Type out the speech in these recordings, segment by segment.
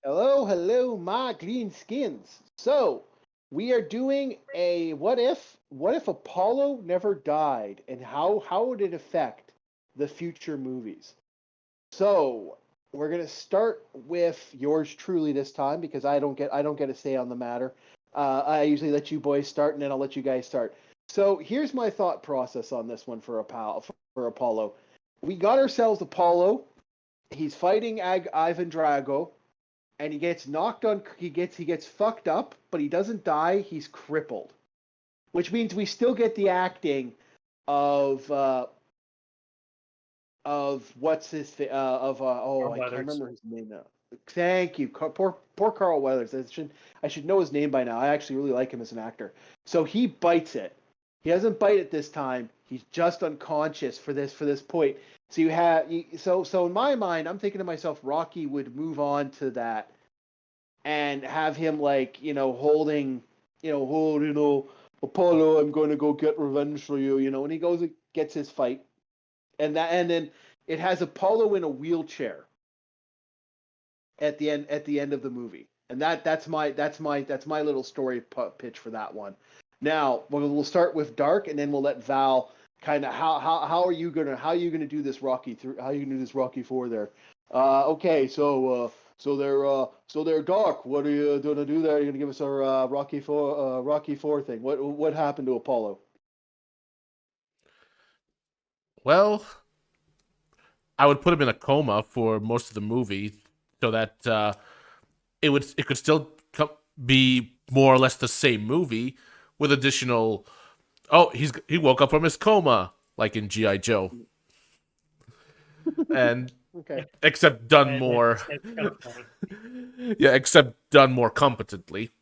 Hello, hello, my green skins. So, we are doing a what if Apollo never died and how would it affect the future movies? So, we're going to start with yours truly this time because I don't get a say on the matter. I usually let you boys start and then I'll let you guys start. So, here's my thought process on this one for Apollo. We got ourselves Apollo. He's fighting Ivan Drago and he gets knocked on. He gets fucked up, but he doesn't die. He's crippled, which means we still get the acting of what's his Or I can't Weathers. remember his name now. Thank you, poor Carl Weathers. I should know his name by now. I actually really like him as an actor. So he bites it. He doesn't bite it this time. He's just unconscious for this point. So so in my mind, I'm thinking to myself, Rocky would move on to that and have him like holding hold Apollo, I'm going to go get revenge for you, and he goes and gets his fight, and then it has Apollo in a wheelchair at the end of the movie, and that's my little story pitch for that one. Now we'll start with Dark, and then we'll let Val kind of how are you gonna do this Rocky through how are you gonna do this Rocky 4 there. Okay, so they're Dark. What are you gonna do there? Are you gonna give us our Rocky 4 thing? What happened to Apollo? Well, I would put him in a coma for most of the movie, so that it could still be more or less the same movie with additional. Oh, he woke up from his coma, like in GI Joe, and Okay. except done more. That's kind of funny. Yeah, except done more competently,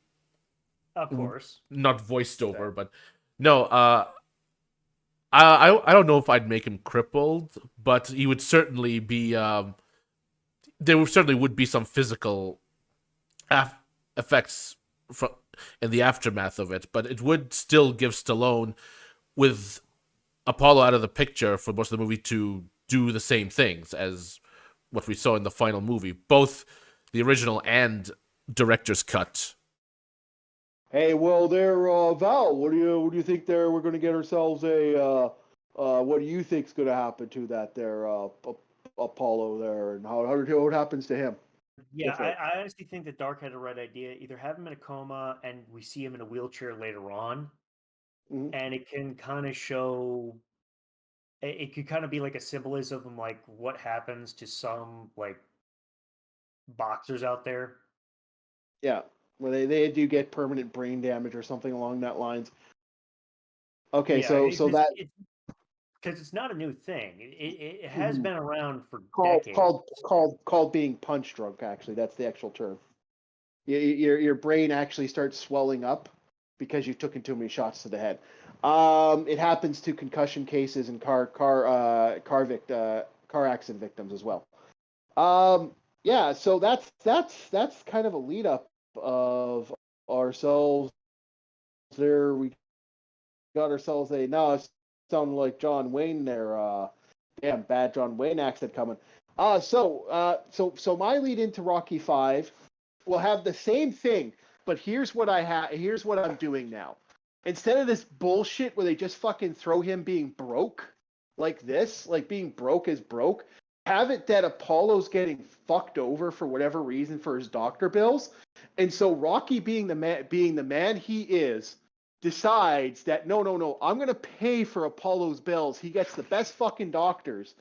Of course. not voiced Okay. over, but no. I don't know if I'd make him crippled, but he would certainly be. There certainly would be some physical effects from in the aftermath of it, but it would still give Stallone, with Apollo out of the picture for most of the movie, to do the same things as what we saw in the final movie, both the original and director's cut. Hey, well, there, Val. What do you think? There, we're going to get ourselves a. What do you think's going to happen to that there, Apollo there, and what happens to him? Go Yeah, for it. I honestly think that Dark had the right idea. Either have him in a coma and we see him in a wheelchair later on, Mhm. and it can kind of show. It could kind of be like a symbolism of like what happens to some like boxers out there. Yeah, where they do get permanent brain damage or something along that lines. Okay, Yeah, so that because it's not a new thing. It has mhm. been around for called decades. called called called being punch drunk. Actually, that's the actual term. Your brain actually starts swelling up because you took in too many shots to the head. It happens to concussion cases and car accident victims as well. Yeah, so that's kind of a lead up of ourselves there. We got ourselves a no, it sounded like John Wayne there. Damn bad John Wayne accent coming. So my lead into Rocky 5 will have the same thing, but here's what I'm doing now. Instead of this bullshit where they just fucking throw him being broke like this, like being broke is broke, have it that Apollo's getting fucked over for whatever reason for his doctor bills. And so Rocky being the man he is decides that no, I'm going to pay for Apollo's bills. He gets the best fucking doctors,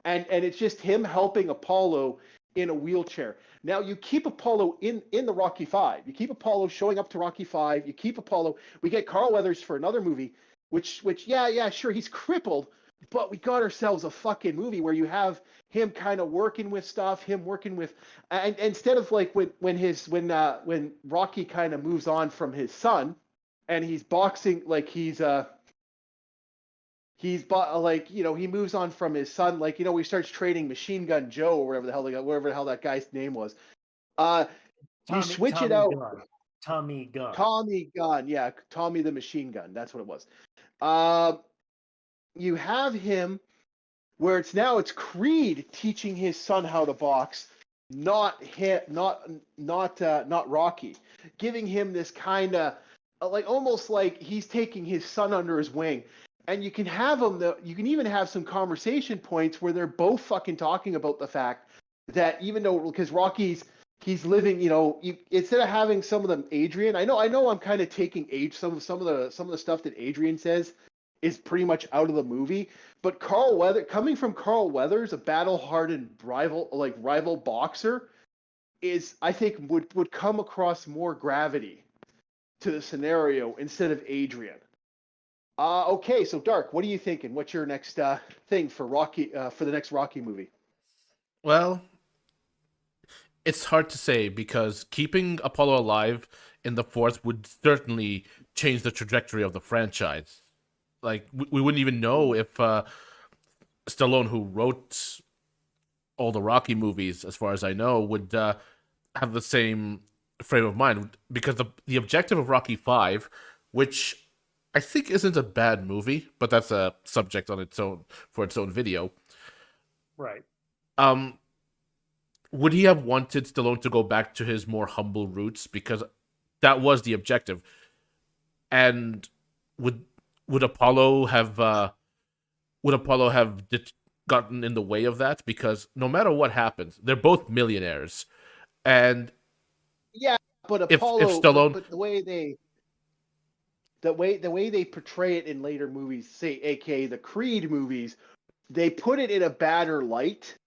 and it's just him helping Apollo in a wheelchair. Now you keep Apollo in the Rocky 5. You keep Apollo showing up to Rocky 5. You keep Apollo. We get Carl Weathers for another movie, which yeah sure he's crippled, but we got ourselves a fucking movie where you have him kind of working with stuff, him working with, and instead of like when Rocky kind of moves on from his son, and he's boxing like like he moves on from his son, like he starts training Machine Gun Joe or whatever the hell that guy's name was. uh you switch it Tommy out. Gunn. Tommy Gunn. Tommy Gun, yeah, Tommy the Machine Gun, that's what it was. uh you have him where it's Creed teaching his son how to box, not hit, not Rocky, giving him this kind of like almost like he's taking his son under his wing, and you can have them. You can even have some conversation points where they're both fucking talking about the fact that even though because he's living, instead of having some of them Adrian, I know I'm kind of taking some of the stuff that Adrian says is pretty much out of the movie. But coming from Carl Weathers, a battle-hardened rival boxer, is I think would come across more gravity to the scenario instead of Adrian. Okay, so Dark, what are you thinking? What's your next thing for Rocky for the next Rocky movie? Well, it's hard to say because keeping Apollo alive in the fourth would certainly change the trajectory of the franchise. Like we wouldn't even know if Stallone, who wrote all the Rocky movies, as far as I know, would have the same frame of mind because the objective of Rocky Five, which I think isn't a bad movie, but that's a subject on its own for its own video. Right. Would he have wanted Stallone to go back to his more humble roots because that was the objective? And would Apollo have gotten in the way of that? Because no matter what happens, they're both millionaires, and yeah, but if Apollo, Stallone, but the way they portray it in later movies, say, aka the Creed movies, they put it in a badder light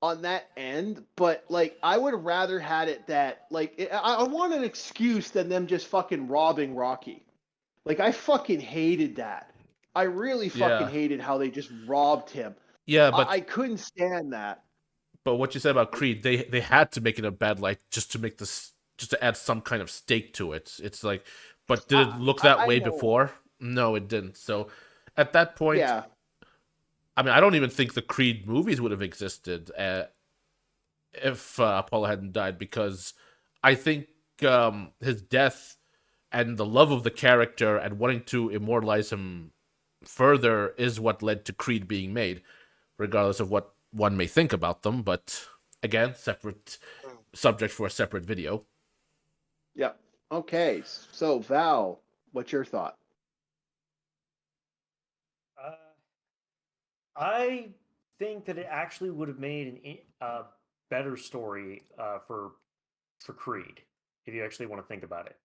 on that end. But like, I would have rather had it that like I want an excuse than them just fucking robbing Rocky. Like, I fucking hated that. I really fucking yeah, hated how they just robbed him. yeah, I couldn't stand that. but what you said about Creed, they had to make it a bad light just to make this just to add some kind of stake to it. It's like, but did it look that I way know. before? No, it didn't. So at that point, Yeah. I mean, I don't even think the Creed movies would have existed if Apollo hadn't died, because I think his death and the love of the character and wanting to immortalize him further is what led to Creed being made, regardless of what one may think about them. But again, separate subject for a separate video. Yeah. Okay. So, Val, what's your thought? I think that it actually would have made a better story for Creed if you actually want to think about it.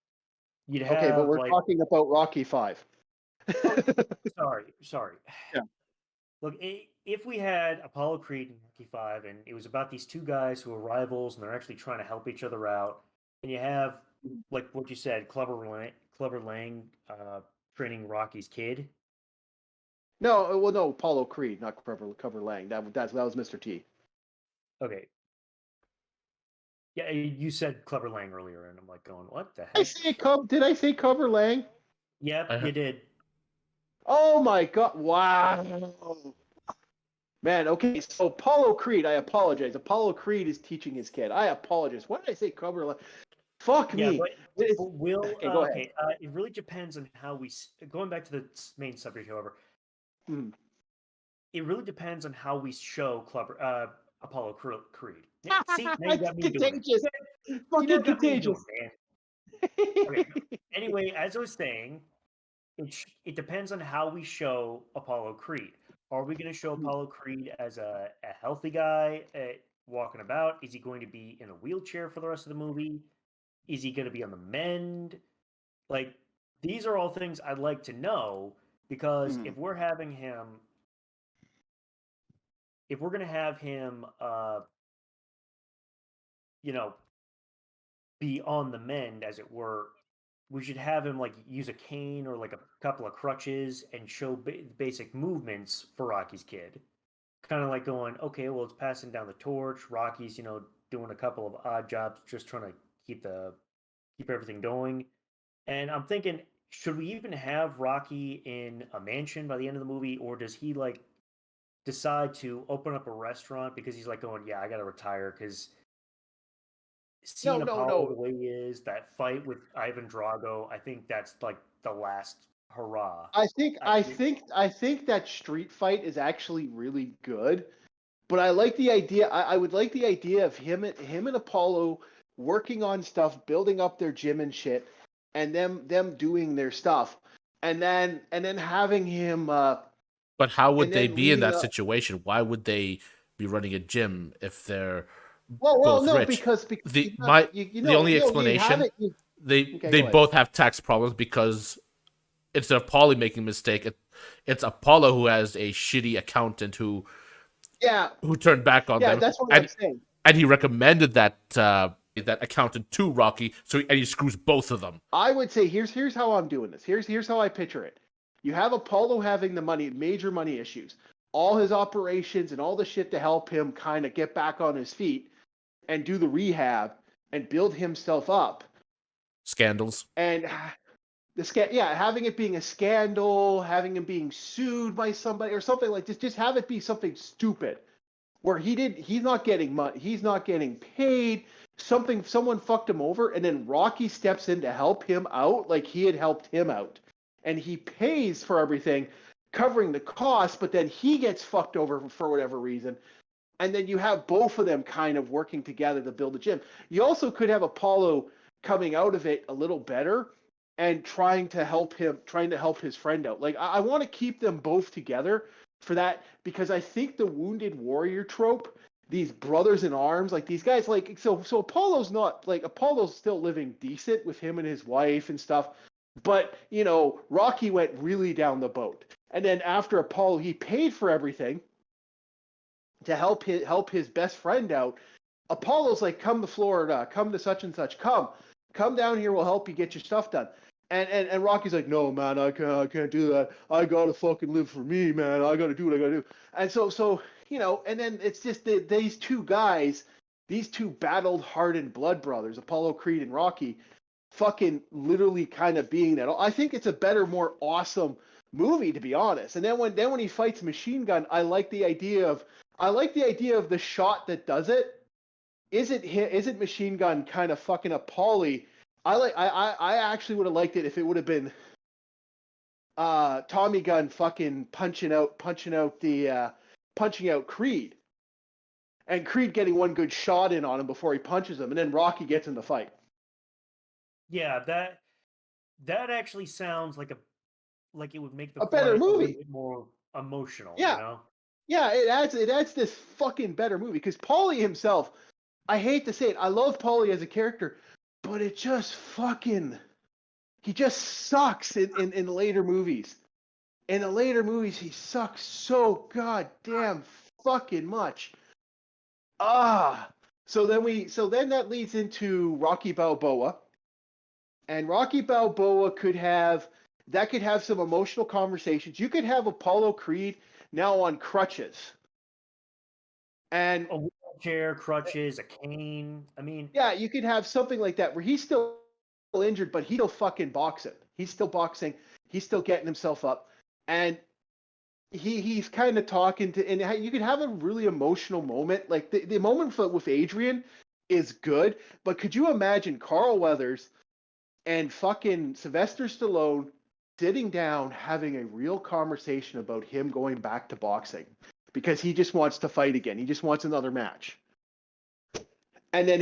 You'd have Okay, but we're like talking about Rocky 5. sorry. Yeah. Look, if we had Apollo Creed and Rocky 5, and it was about these two guys who are rivals and they're actually trying to help each other out, and you have like what you said, Clever Lang training Rocky's kid. No, well, no, Apollo Creed, not Cover Lang. That was Mr. T. Okay. Yeah, you said Clever Lang earlier, and I'm like going, what the Did I say Cover Lang? Yep, you did. Oh my God! Wow, man. Okay, so Apollo Creed. I apologize. Apollo Creed is teaching his kid. I apologize. What did I say? Cover Lang. Fuck me. But will okay, go ahead. it really depends on how we going back to the main subject. However, it really depends on how we show Apollo Creed. See, now you got me contagious. Fucking contagious. Okay. Anyway, as I was saying, it depends on how we show Apollo Creed. Are we going to show Apollo Creed as a healthy guy walking about? Is he going to be in a wheelchair for the rest of the movie? Is he going to be on the mend? Like, these are all things I'd like to know, because if we're having him, if we're going to have him, be on the mend, as it were, we should have him like use a cane or like a couple of crutches and show basic movements for Rocky's kid. Kind of like going, okay, well, it's passing down the torch. Rocky's, doing a couple of odd jobs, just trying to keep everything going. And I'm thinking, should we even have Rocky in a mansion by the end of the movie, or does he like decide to open up a restaurant because he's like going, yeah, I got to retire because seeing Apollo the way he is, that fight with Ivan Drago, I think that's like the last hurrah. I think that street fight is actually really good. But I like the idea. I would like the idea of him and Apollo working on stuff, building up their gym and shit, and them doing their stuff, and then having him. But how would And they then be in leading that up. situation? Why would they be running a gym if they're Well, both no, rich? because The my the only you have explanation it. Okay, they go ahead. both have tax problems because instead of Polly making a mistake, it's Apollo who has a shitty accountant Yeah, who turned back on yeah, them, that's what I'm saying. and he recommended that accountant to Rocky, and he screws both of them. I would say here's how I'm doing this. Here's how I picture it. You have Apollo having the money, major money issues, all his operations and all the shit to help him kind of get back on his feet and do the rehab and build himself up. Scandals. And having it being a scandal, having him being sued by somebody or something like this, just have it be something stupid where he's not getting money, he's not getting paid, someone fucked him over, and then Rocky steps in to help him out like he had helped him out, and he pays for everything, covering the cost, but then he gets fucked over for whatever reason, and then you have both of them kind of working together to build a gym. You also could have Apollo coming out of it a little better and trying to help his friend out. Like I want to keep them both together for that because I think the wounded warrior trope, these brothers in arms, like these guys, like so Apollo's not like Apollo's still living decent with him and his wife and stuff, but Rocky went really down the boat, and then after Apollo, he paid for everything to help his best friend out. Apollo's like, come to Florida, come to such and such, come down here, we'll help you get your stuff done. And Rocky's like, no, man, I can't do that. I gotta fucking live for me, man. I gotta do what I gotta do. And so and then it's just these two guys, these two battled, hardened blood brothers, Apollo Creed and Rocky, fucking literally kind of being that. I think it's a better, more awesome movie, to be honest. And then when he fights Machine Gun, I like the idea of the shot that does it. Isn't Machine Gun kind of fucking up Paulie? I actually would have liked it if it would have been Tommy Gunn fucking punching out Creed, and Creed getting one good shot in on him before he punches him, and then Rocky gets in the fight. Yeah, that actually sounds like it would make the A better fight movie, a little bit more emotional. Yeah. Yeah, it adds this fucking better movie because Paulie himself, I hate to say it, I love Paulie as a character, but it just he just sucks in later movies. In the later movies, he sucks so goddamn fucking much. So then that leads into Rocky Balboa, and Rocky Balboa could have some emotional conversations. You could have Apollo Creed now on crutches, and a wheelchair, crutches, a cane. I mean, yeah, you could have something like that where he's still injured, but he's still fucking boxing. He's still boxing. He's still getting himself up, and he's kind of talking to, and you could have a really emotional moment. Like the moment with Adrian is good, but could you imagine Carl Weathers and fucking Sylvester Stallone sitting down having a real conversation about him going back to boxing because he just wants to fight again. He just wants another match. And then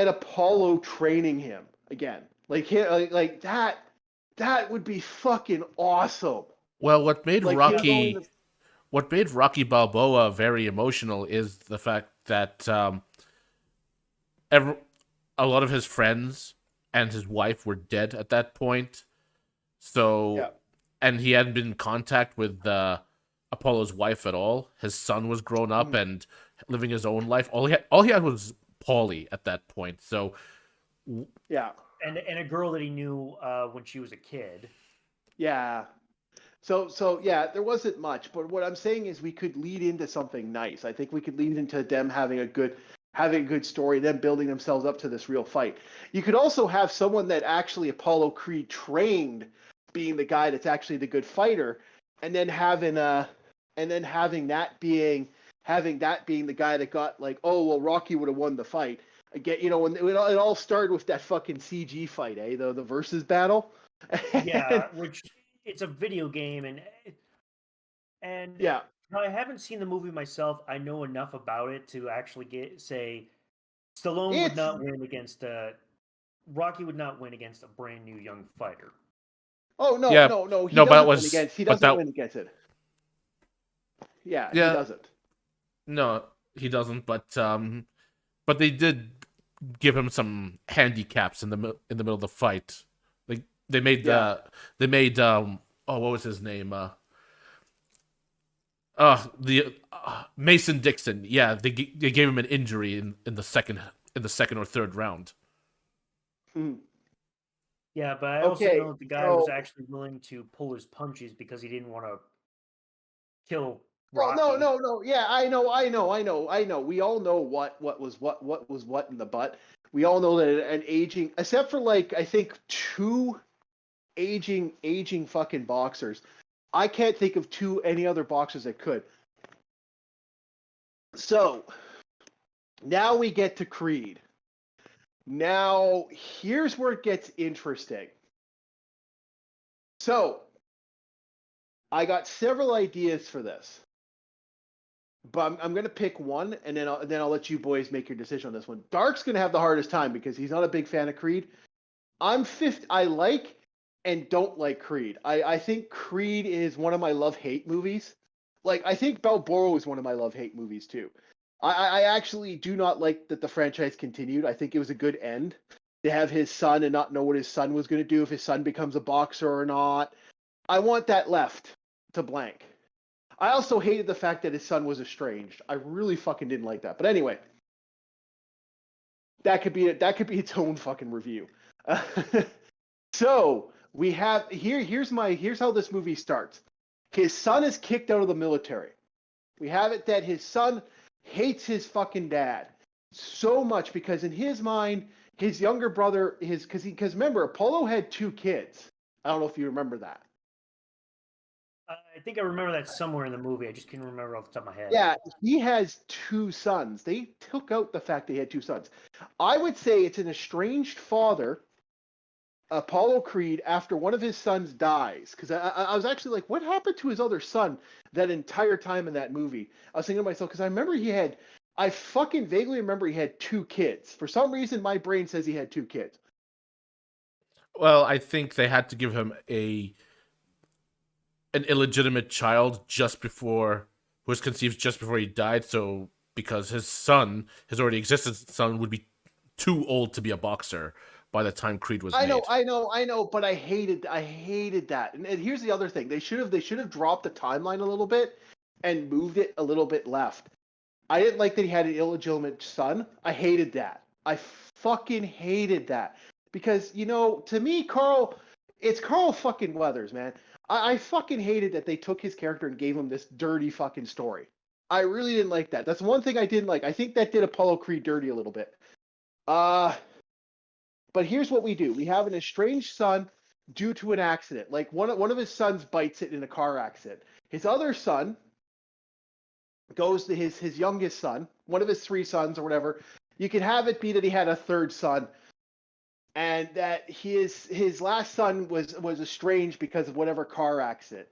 Apollo training him again. Like that would be fucking awesome. Well, what made Like Rocky Balboa very emotional is the fact that a lot of his friends and his wife were dead at that point. So, Yeah. And he hadn't been in contact with Apollo's wife at all. His son was grown up and living his own life. All he had was Paulie at that point. So, yeah, and a girl that he knew when she was a kid. yeah. So yeah, there wasn't much, but what I'm saying is we could lead into something nice. I think we could lead into them having a good story, them building themselves up to this real fight. You could also have someone that actually Apollo Creed trained being the guy that's actually the good fighter, and then having that being the guy that got like, oh well, Rocky would have won the fight. Again, when it all started with that fucking CG fight, the versus battle. Yeah, which it's a video game, and yeah, Now, I haven't seen the movie myself. I know enough about it to actually say Stallone would It's not win against Rocky would not win against a brand new young fighter. oh no, Yeah, no, no. He no, but that doesn't win was, against. He but doesn't that, win against it. Yeah, he yeah, doesn't. no, he doesn't. But they did give him some handicaps in in the middle of the fight. Like Yeah. they made oh, what was his name? The Mason Dixon. Yeah, they gave him an injury in the second or third round. Hmm. Yeah, but I also Okay, know that the guy was so actually willing to pull his punches because he didn't want to kill well, no, Rocky. no, no. Yeah, I know. We all know what was what in the butt. We all know that an aging, except for like I think two aging fucking boxers. I can't think of any other boxers that could. So now we get to Creed. Now here's where it gets interesting. So I got several ideas for this. But I'm going to pick one, and then I'll let you boys make your decision on this one. Dark's going to have the hardest time because he's not a big fan of Creed. I'm fifth. I like and don't like Creed. I think Creed is one of my love-hate movies. Like, I think Balboa is one of my love-hate movies, too. I actually do not like that the franchise continued. I think it was a good end to have his son and not know what his son was going to do, if his son becomes a boxer or not. I want that left to blank. I also hated the fact that his son was estranged. I really fucking didn't like that. But anyway, that could be its own fucking review. So we have here's how this movie starts. His son is kicked out of the military. We have it that his son hates his fucking dad so much because in his mind, his younger brother because remember Apollo had two kids. I don't know if you remember that. I think I remember that somewhere in the movie. I just can't remember off the top of my head. Yeah, he has two sons. They took out the fact that he had two sons. I would say it's an estranged father, Apollo Creed, after one of his sons dies. Because I was actually like, what happened to his other son that entire time in that movie? I was thinking to myself, because I remember I fucking vaguely remember he had two kids. For some reason, my brain says he had two kids. Well, I think they had to give him an illegitimate child just before who was conceived just before he died. So because his already existing son, would be too old to be a boxer by the time Creed was made. I know, but I hated that. And here's the other thing: they should have dropped the timeline a little bit and moved it a little bit left. I didn't like that he had an illegitimate son. I hated that. I fucking hated that because to me, it's Carl fucking Weathers, man. I fucking hated that they took his character and gave him this dirty fucking story. I really didn't like that. That's one thing I didn't like. I think that did Apollo Creed dirty a little bit. Uh, but here's what we do: we have an estranged son due to an accident. Like one of his sons bites it in a car accident. His other son goes to his youngest son, one of his three sons or whatever. You could have it be that he had a third son, and that his last son was estranged because of whatever car accident.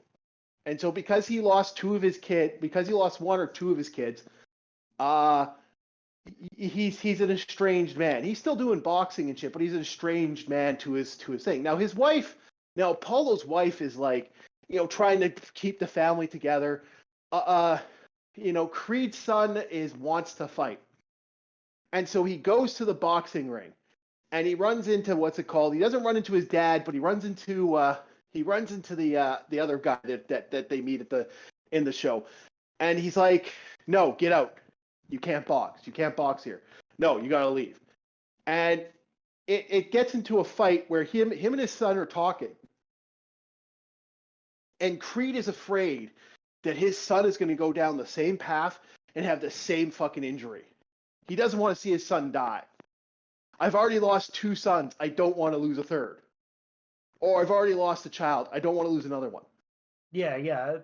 And so because he lost because he lost one or two of his kids, uh he's an estranged man. He's still doing boxing and shit, but he's an estranged man to his thing. Now Apollo's wife is like, trying to keep the family together. Creed's son wants to fight. And so he goes to the boxing ring and he runs into what's it called? He doesn't run into his dad, but he runs into the other guy that they meet in the show. And he's like, "No, get out. You can't box. You can't box here. No, you got to leave." And it gets into a fight where him and his son are talking. And Creed is afraid that his son is going to go down the same path and have the same fucking injury. He doesn't want to see his son die. I've already lost two sons. I don't want to lose a third. Or I've already lost a child. I don't want to lose another one. Yeah.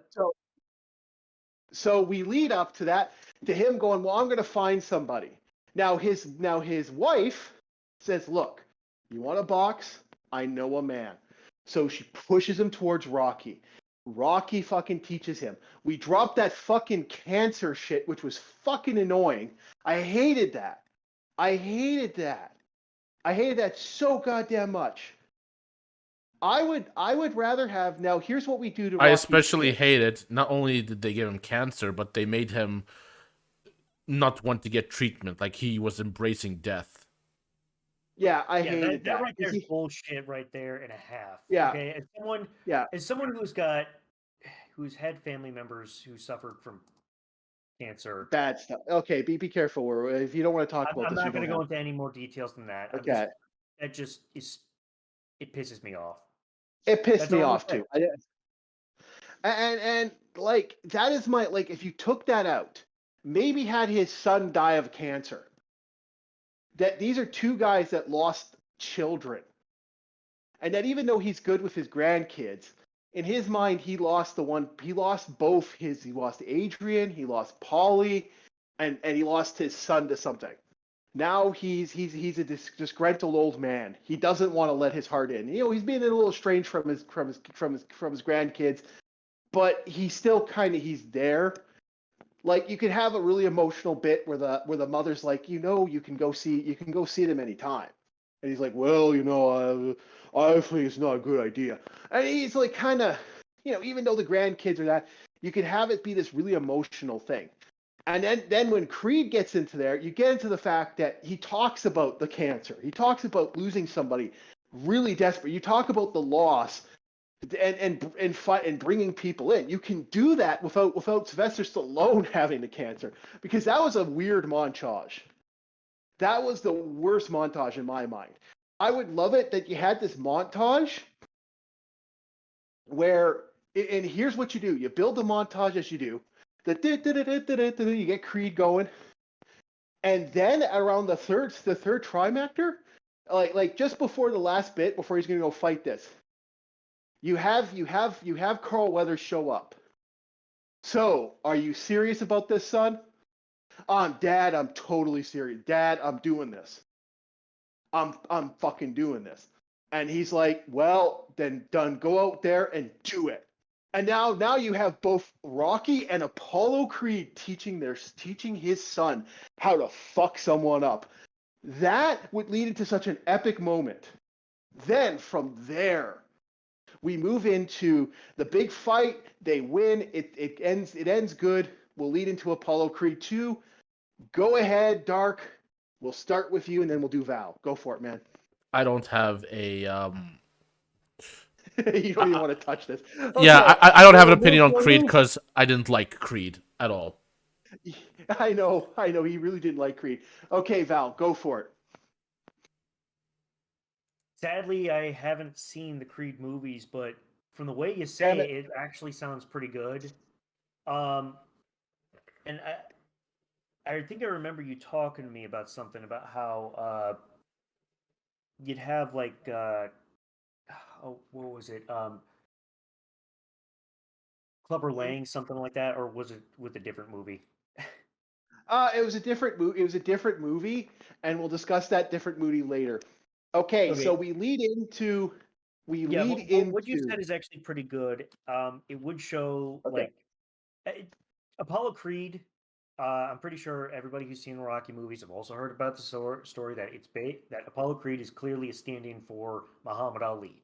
So we lead up to that, to him going, well, I'm going to find somebody. Now his wife says, look, you want to box? I know a man. So she pushes him towards Rocky. Rocky fucking teaches him. We dropped that fucking cancer shit, which was fucking annoying. I hated that. I hated that. I hated that so goddamn much. I would rather have now. Here's what we do to I Rocky's especially kid. hated not only did they give him cancer, but they made him not want to get treatment. Like he was embracing death. Yeah, I Yeah, hated that that. right there is bullshit right there and a half. Yeah, Okay, yeah, as someone who's had family members who suffered from cancer, bad stuff. Okay, be careful. If you don't want to talk about I'm this, you not going don't to go have. into any more details than that. Okay, That just is it pisses me off. it pissed That's me all I'm off gonna too. And like that is my like if you took that out, maybe had his son die of cancer. That these are two guys that lost children, and that even though he's good with his grandkids, in his mind he lost the one. He lost both his. He lost Adrian. He lost Polly, and he lost his son to something. Now he's a disgruntled old man. He doesn't want to let his heart in. You know, he's being a little estranged from his grandkids, but he's still kind of he's there. Like you could have a really emotional bit where the mother's like, you can go see them anytime, and he's like, well, I think it's not a good idea, and he's like kind of, even though the grandkids are that, you could have it be this really emotional thing. And then when Creed gets into there, you get into the fact that he talks about the cancer. He talks about losing somebody really desperate. You talk about the loss and bringing people in. You can do that without Sylvester Stallone having the cancer, because that was a weird montage. That was the worst montage in my mind. I would love it that you had this montage where, and here's what you do: you build the montage as you do. You get Creed going, and then around the third trimester, like just before the last bit, before he's gonna go fight this, you have Carl Weathers show up. So, are you serious about this, son? Dad, I'm totally serious. Dad, I'm doing this. I'm fucking doing this. And he's like, well, then done. Go out there and do it. And now you have both Rocky and Apollo Creed teaching his son how to fuck someone up. That would lead into such an epic moment. Then from there, we move into the big fight. They win. It ends good. We'll lead into Apollo Creed 2. Go ahead, Dark. We'll start with you, and then we'll do Val. Go for it, man. I don't have a You don't even want to touch this. yeah, Okay. I don't have an opinion on Creed because I didn't like Creed at all. I know. He really didn't like Creed. Okay, Val, go for it. Sadly, I haven't seen the Creed movies, but from the way you say Damn it. it actually sounds pretty good. And I think I remember you talking to me about something about how you'd have like what was it? Clubber Lang, something like that, or was it with a different movie? It was a different movie. It was a different movie, and we'll discuss that different movie later. Okay, so we lead into. What you said is actually pretty good. It would show Okay. Apollo Creed. I'm pretty sure everybody who's seen the Rocky movies have also heard about the story that that Apollo Creed is clearly a stand-in for Muhammad Ali.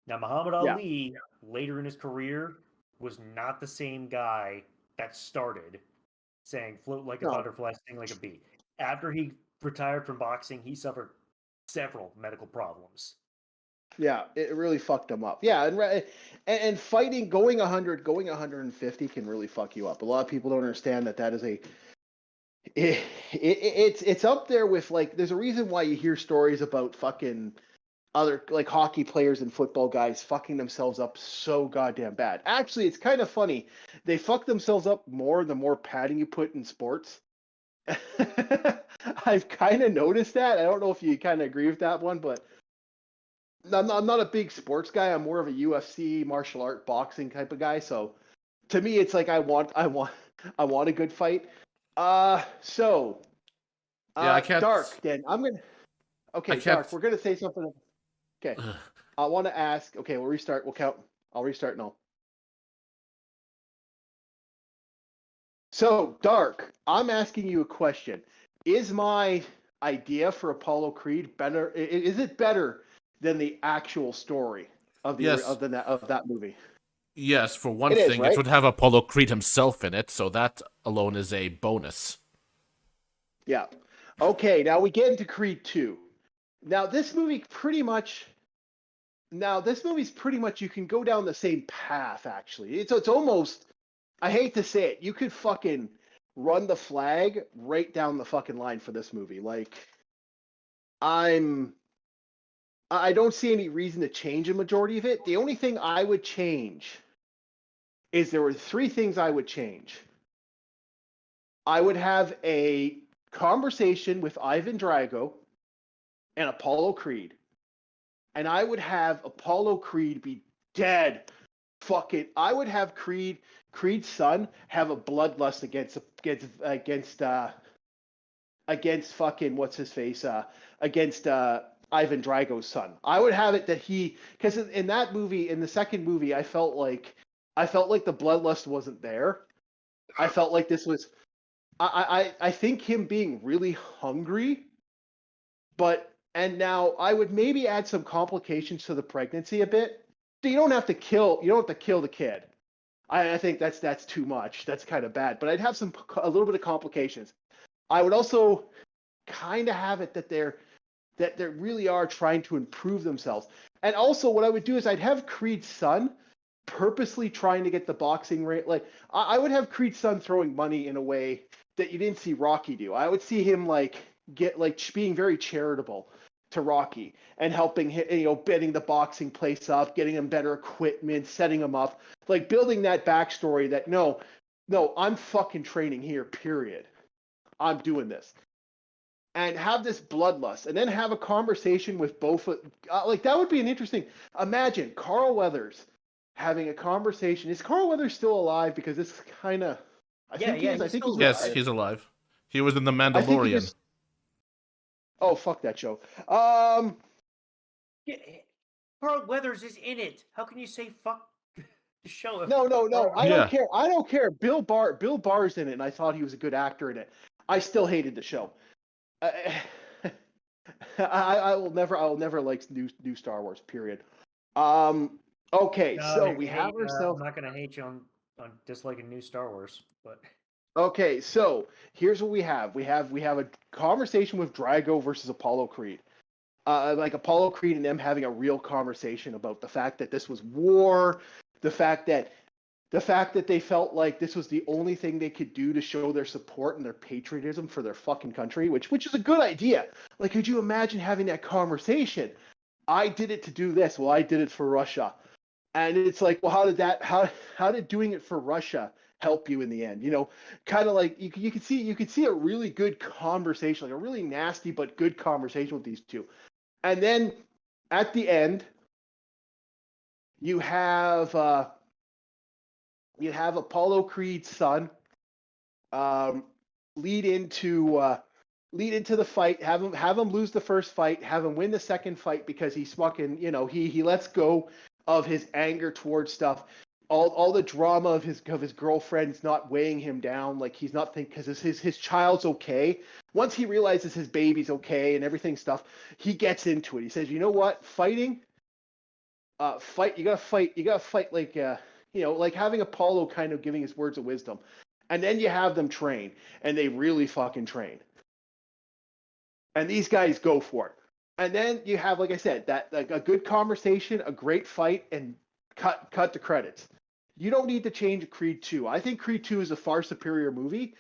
Now, Muhammad Ali, later in his career, was not the same guy that started saying "float like a butterfly, sting like a bee." After he retired from boxing, he suffered several medical problems. Yeah, it really fucked him up. Yeah, and fighting, going 100, going 150 can really fuck you up. A lot of people don't understand that is it's up there with, like, there's a reason why you hear stories about fucking other, like, hockey players and football guys fucking themselves up so goddamn bad. Actually, it's kind of funny. They fuck themselves up more the more padding you put in sports. I've kind of noticed that. I don't know if you kind of agree with that one, but I'm not a big sports guy. I'm more of a UFC, martial art, boxing type of guy. So to me, it's like I want a good fight. So Yeah, I can't. Dark. Then I'm gonna. Okay, Dark. We're gonna say something. Okay, I want to ask. Okay, we'll restart. We'll count. I'll restart now. So, Dark, I'm asking you a question. Is my idea for Apollo Creed better? Is it better than the actual story of Yes, of that movie? yes. For one It is, thing, it right? would have Apollo Creed himself in it, so that alone is a bonus. Yeah. Okay, now we get into Creed 2. Now this movie pretty much this movie's pretty much you can go down the same path actually. It's almost I hate to say it, you could fucking run the flag right down the fucking line for this movie. Like I'm I don't see any reason to change a majority of it. The only thing I would change is there were three things I would change. I would have a conversation with Ivan Drago and Apollo Creed, and I would have Apollo Creed be dead. Fuck it. I would have Creed's son have a bloodlust against fucking what's his face against Ivan Drago's son. I would have it that because in that movie, in the second movie, I felt like the bloodlust wasn't there. I felt like this was I think him being really hungry, but and now I would maybe add some complications to the pregnancy a bit. You don't have to kill the kid. I think that's too much. That's kind of bad. But I'd have a little bit of complications. I would also kind of have it that they really are trying to improve themselves. And also, what I would do is I'd have Creed's son purposely trying to get the boxing rate. Like I would have Creed's son throwing money in a way that you didn't see Rocky do. I would see him being very charitable to Rocky and helping him, bidding the boxing place up, getting him better equipment, setting him up, like building that backstory that no, I'm fucking training here. Period. I'm doing this. And have this bloodlust, and then have a conversation with both. Like that would be an interesting. Imagine Carl Weathers having a conversation. Is Carl Weathers still alive? Because it's kind of. I think he is. I he's think still he's Yes, retired. he's alive. He was in The I think he Mandalorian. just. Oh fuck that show. Yeah, Carl Weathers is in it. How can you say fuck the show? No. I Yeah. don't care. I don't care. Bill Barr's in it, and I thought he was a good actor in it. I still hated the show. I will never like new Star Wars. Period. Okay, No, so we have I'm ourselves. not gonna hate you on disliking new Star Wars, but Okay, so here's what we have. We have a conversation with Drago versus Apollo Creed. Like Apollo Creed and them having a real conversation about the fact that this was war, the fact that they felt like this was the only thing they could do to show their support and their patriotism for their fucking country, which is a good idea. Like, could you imagine having that conversation? I did it to do this. Well, I did it for Russia. And it's like, well, how did doing it for Russia help you in the end? Kind of like you could see a really good conversation, like a really nasty but good conversation with these two. And then at the end, you have Apollo Creed's son lead into the fight, have him lose the first fight, have him win the second fight because he's fucking, he lets go of his anger towards stuff. All the drama of his girlfriend's not weighing him down, like he's not thinking because his child's okay. Once he realizes his baby's okay and everything stuff, he gets into it. He says, "You know what? Fighting, you gotta fight like like having Apollo kind of giving his words of wisdom, and then you have them train, and they really fucking train, and these guys go for it, and then you have, like I said, that like a good conversation, a great fight, and cut the credits. You don't need to change Creed 2. I think Creed 2 is a far superior movie,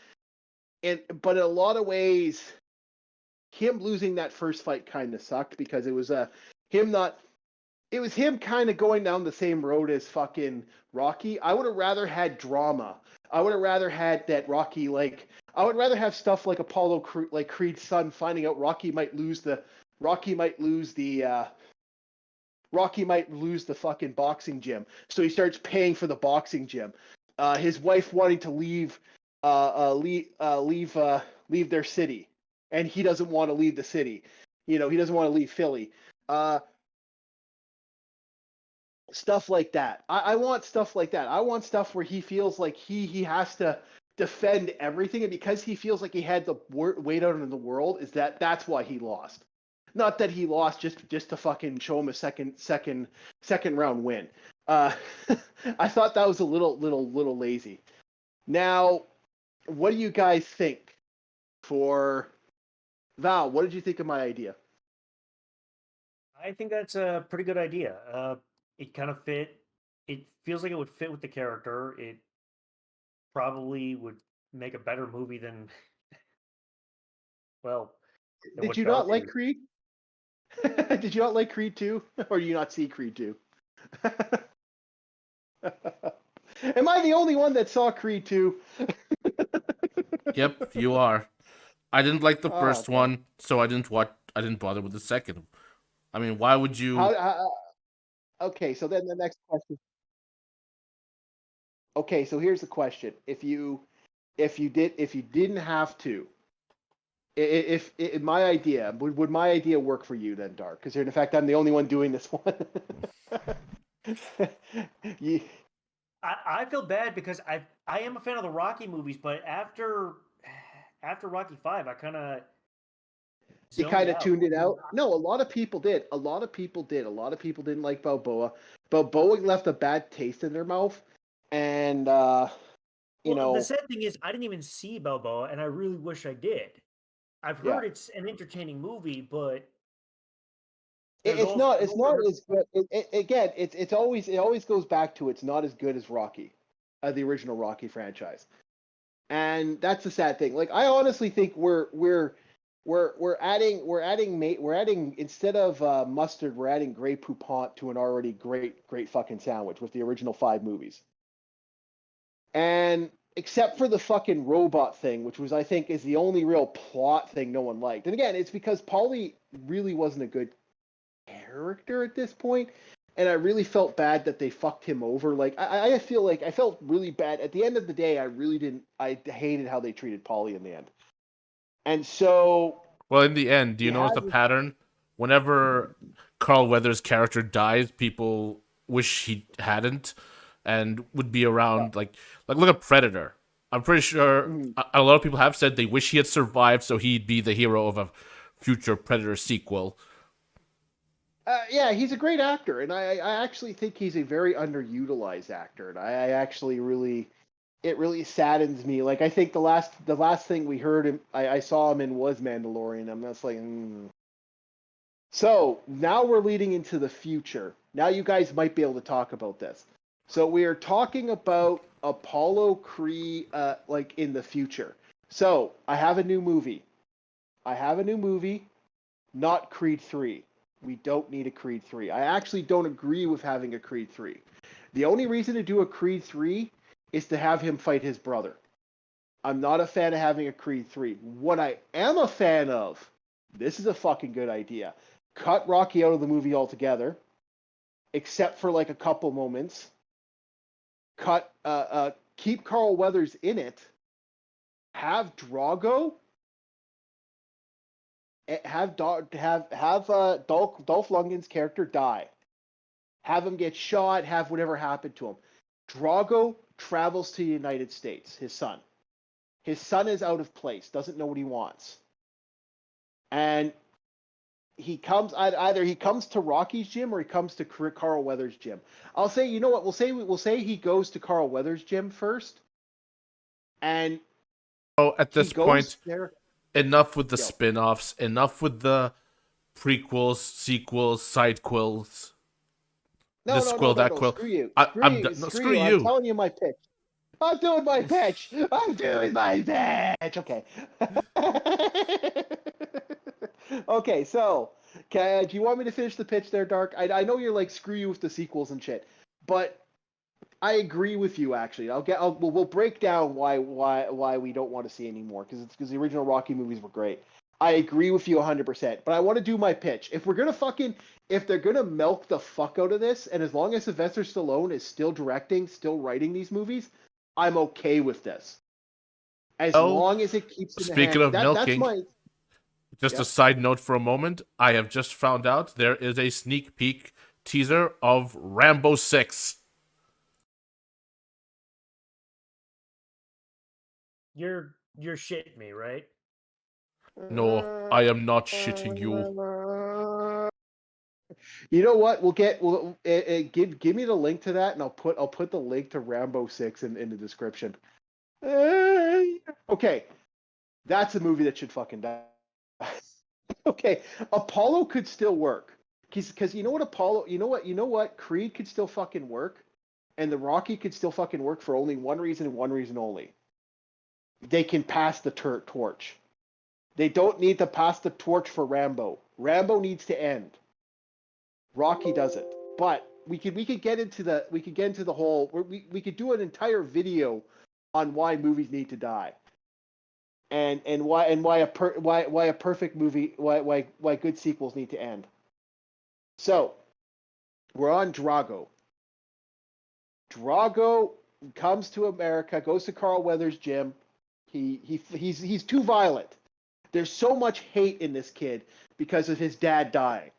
but in a lot of ways, him losing that first fight kind of sucked because it was him kind of going down the same road as fucking Rocky. I would have rather had drama. I would have rather had that Rocky, like I would rather have stuff like like Creed's son finding out Rocky might lose the fucking boxing gym, so he starts paying for the boxing gym. His wife wanting to leave their city, and he doesn't want to leave the city. He doesn't want to leave Philly. Stuff like that. I want stuff like that. I want stuff where he feels like he has to defend everything, and because he feels like he had the weight out in the world, that's why he lost. Not that he lost just to fucking show him a second round win. I thought that was a little lazy. Now, what do you guys think? For Val, what did you think of my idea? I think that's a pretty good idea. It kind of fit. It feels like it would fit with the character. It probably would make a better movie than, well, than Did what you not Dark like is. Creed? Did you not like Creed 2? Or do you not see Creed 2? Am I the only one that saw Creed 2? Yep, you are. I didn't like the Oh, first God. one, so I didn't watch. I didn't bother with the second. I mean, why would you? Okay, so then the next question. Okay, so here's the question: if you didn't have to, if my idea would my idea work for you then, Dark? Because in fact, I'm the only one doing this one. You- I feel bad because I am a fan of the Rocky movies, but after Rocky 5, I kind of You zoned kind of out. tuned it out. No, a lot of people did. A lot of people did. A lot of people didn't like Balboa. Balboa left a bad taste in their mouth, and you Well, the know, sad thing is, I didn't even see Balboa, and I really wish I did. I've yeah, heard it's an entertaining movie, but it, there's it's also not I've it's also not heard. as good. Again, it always goes back to it's not as good as Rocky, the original Rocky franchise, and that's the sad thing. Like I honestly think we're adding instead of mustard, we're adding Grey Poupon to an already great fucking sandwich with the original 5 movies. And except for the fucking robot thing, which was I think is the only real plot thing no one liked. And again, it's because Paulie really wasn't a good character at this point, and I really felt bad that they fucked him over. Like I feel like I felt really bad at the end of the day. I really didn't. I hated how they treated Paulie in the end, and so Well, in the end, do he you notice has. the pattern? Whenever Carl Weathers' character dies, people wish he hadn't, and would be Yeah. around. Like look at Predator. I'm pretty sure Mhm. a lot of people have said they wish he had survived, so he'd be the hero of a future Predator sequel. Yeah, he's a great actor, and I actually think he's a very underutilized actor, and I actually really it really saddens me. Like I think the last thing we heard him I saw him in was Mandalorian. I'm just like, So now we're leading into the future. Now you guys might be able to talk about this. So we are talking about Apollo Creed, like in the future. So I have a new movie. I have a new movie, not Creed 3. We don't need a Creed 3. I actually don't agree with having a Creed 3. The only reason to do a Creed 3 is to have him fight his brother. I'm not a fan of having a Creed 3. What I am a fan of, this is a fucking good idea. Cut Rocky out of the movie altogether, except for like a couple moments. Keep Carl Weathers in it. Have Drago. Have Dolph Lundgren's character die. Have him get shot. Have whatever happened to him. Drago travels to the United States. His son. His son is out of place. Doesn't know what he wants. And either he comes to Rocky's gym or he comes to Carl Weathers' gym. I'll say, you know what? We'll say he goes to Carl Weathers' gym first, and Oh, at he this goes point, there. enough with the Yo, spin-offs, enough with the prequels, sequels, side quills, no, this no, no, quill, no, that no. quill. Screw you. I'm done. No, Screw screw you. I'm you. telling you my pitch. I'm doing my pitch. I'm doing my pitch. Okay. Okay. So, do you want me to finish the pitch there, Dark? I know you're like screw you with the sequels and shit, but I agree with you. Actually, we'll break down why we don't want to see anymore because the original Rocky movies were great. I agree with you 100%, but I want to do my pitch. If they're gonna milk the fuck out of this, and as long as Sylvester Stallone is still directing, still writing these movies, I'm okay with this. As Oh, long as it keeps in the speaking hand. of That's milking, my just a yep. side note for a moment. I have just found out there is a sneak peek teaser of Rambo 6. You're shitting me, right? No, I am not shitting you. You know what? Give me the link to that, and I'll put the link to Rambo 6 in the description. Okay, that's a movie that should fucking die. Okay, Apollo could still work, because you know what Creed could still fucking work, and the Rocky could still fucking work for only one reason and one reason only. They can pass the torch. They don't need to pass the torch for Rambo. Rambo needs to end. Rocky doesn't. But we could get into the whole. We could do an entire video on why movies need to die, and why a perfect movie, why good sequels need to end. So we're on Drago. Drago comes to America, goes to Carl Weathers' gym. He's too violent. There's so much hate in this kid because of his dad dying.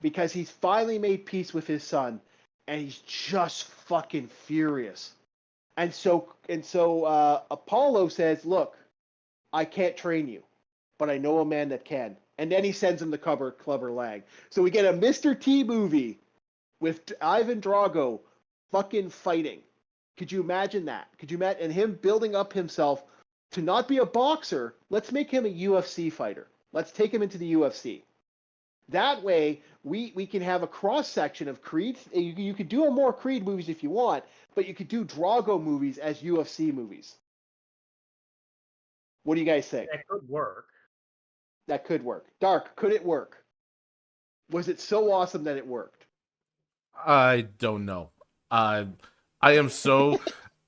Because he's finally made peace with his son, and he's just fucking furious. And so Apollo says, "Look, I can't train you, but I know a man that can." And then he sends him the Clubber Lang. So we get a Mr. T movie with Ivan Drago fucking fighting. Could you imagine that? Could you imagine? And him building up himself to not be a boxer. Let's make him a UFC fighter. Let's take him into the UFC. That way, we can have a cross-section of Creed. You could do more Creed movies if you want, but you could do Drago movies as UFC movies. What do you guys think? That could work. That could work. Dark, could it work? Was it so awesome that it worked? I don't know. I am so...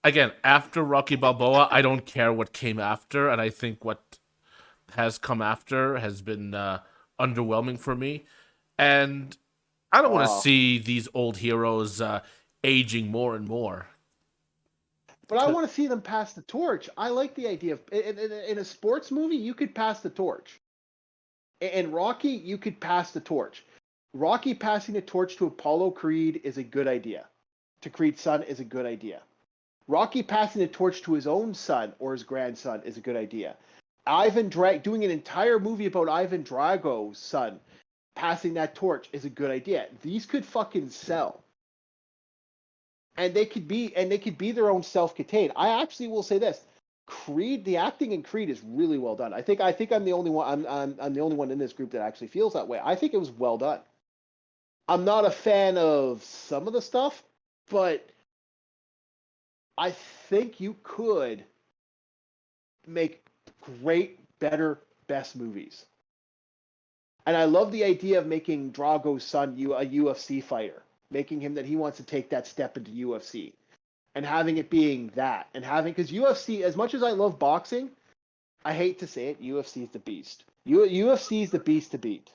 Again, after Rocky Balboa, I don't care what came after, and I think what has come after has been underwhelming for me. And I don't want to see these old heroes aging more and more. But I want to see them pass the torch. I like the idea of in a sports movie, you could pass the torch. In Rocky, you could pass the torch. Rocky passing the torch to Apollo Creed is a good idea. To Creed's son is a good idea. Rocky passing the torch to his own son or his grandson is a good idea. Doing an entire movie about Ivan Drago's son passing that torch is a good idea. These could fucking sell. And they could be their own self-contained. I actually will say this. Creed, the acting in Creed is really well done. I think I'm the only one I'm the only one in this group that actually feels that way. I think it was well done. I'm not a fan of some of the stuff, but I think you could make great, better, best movies. And I love the idea of making Drago's son a UFC fighter, making him that he wants to take that step into UFC, and having it being that, and because UFC, as much as I love boxing, I hate to say it, UFC is the beast. UFC is the beast to beat.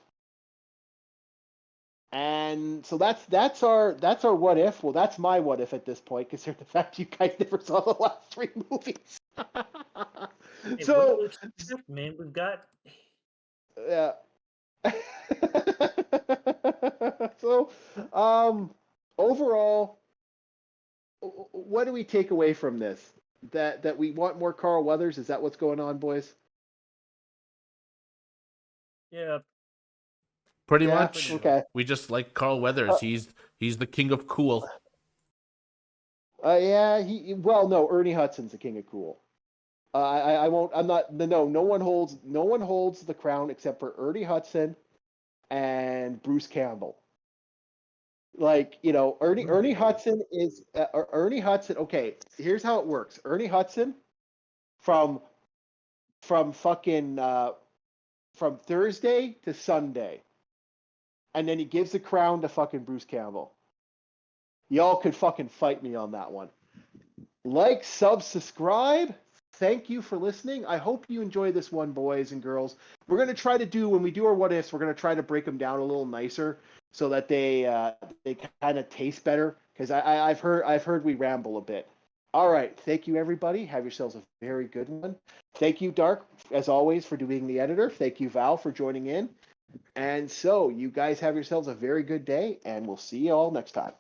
And so that's our what if. Well, that's my what if at this point, considering the fact you guys never saw the last 3 movies. Hey, So, man, we've got. Yeah. So, overall, what do we take away from this? That we want more Carl Weathers? Is that what's going on, boys? Yeah. Pretty much. Okay. We just like Carl Weathers. He's the king of cool. Yeah. No. Ernie Hudson's the king of cool. I won't. I'm not. No. No one holds the crown except for Ernie Hudson and Bruce Campbell. Like, Ernie Hudson is Ernie Hudson. Okay, here's how it works. Ernie Hudson from fucking from Thursday to Sunday, and then he gives the crown to fucking Bruce Campbell. Y'all could fucking fight me on that one. Like, subscribe. Thank you for listening. I hope you enjoy this one, boys and girls. We're going to try to do, when we do our what ifs, we're going to try to break them down a little nicer so that they kind of taste better, because I've heard we ramble a bit. All right. Thank you, everybody. Have yourselves a very good one. Thank you, Dark, as always, for being the editor. Thank you, Val, for joining in. And so you guys have yourselves a very good day, and we'll see you all next time.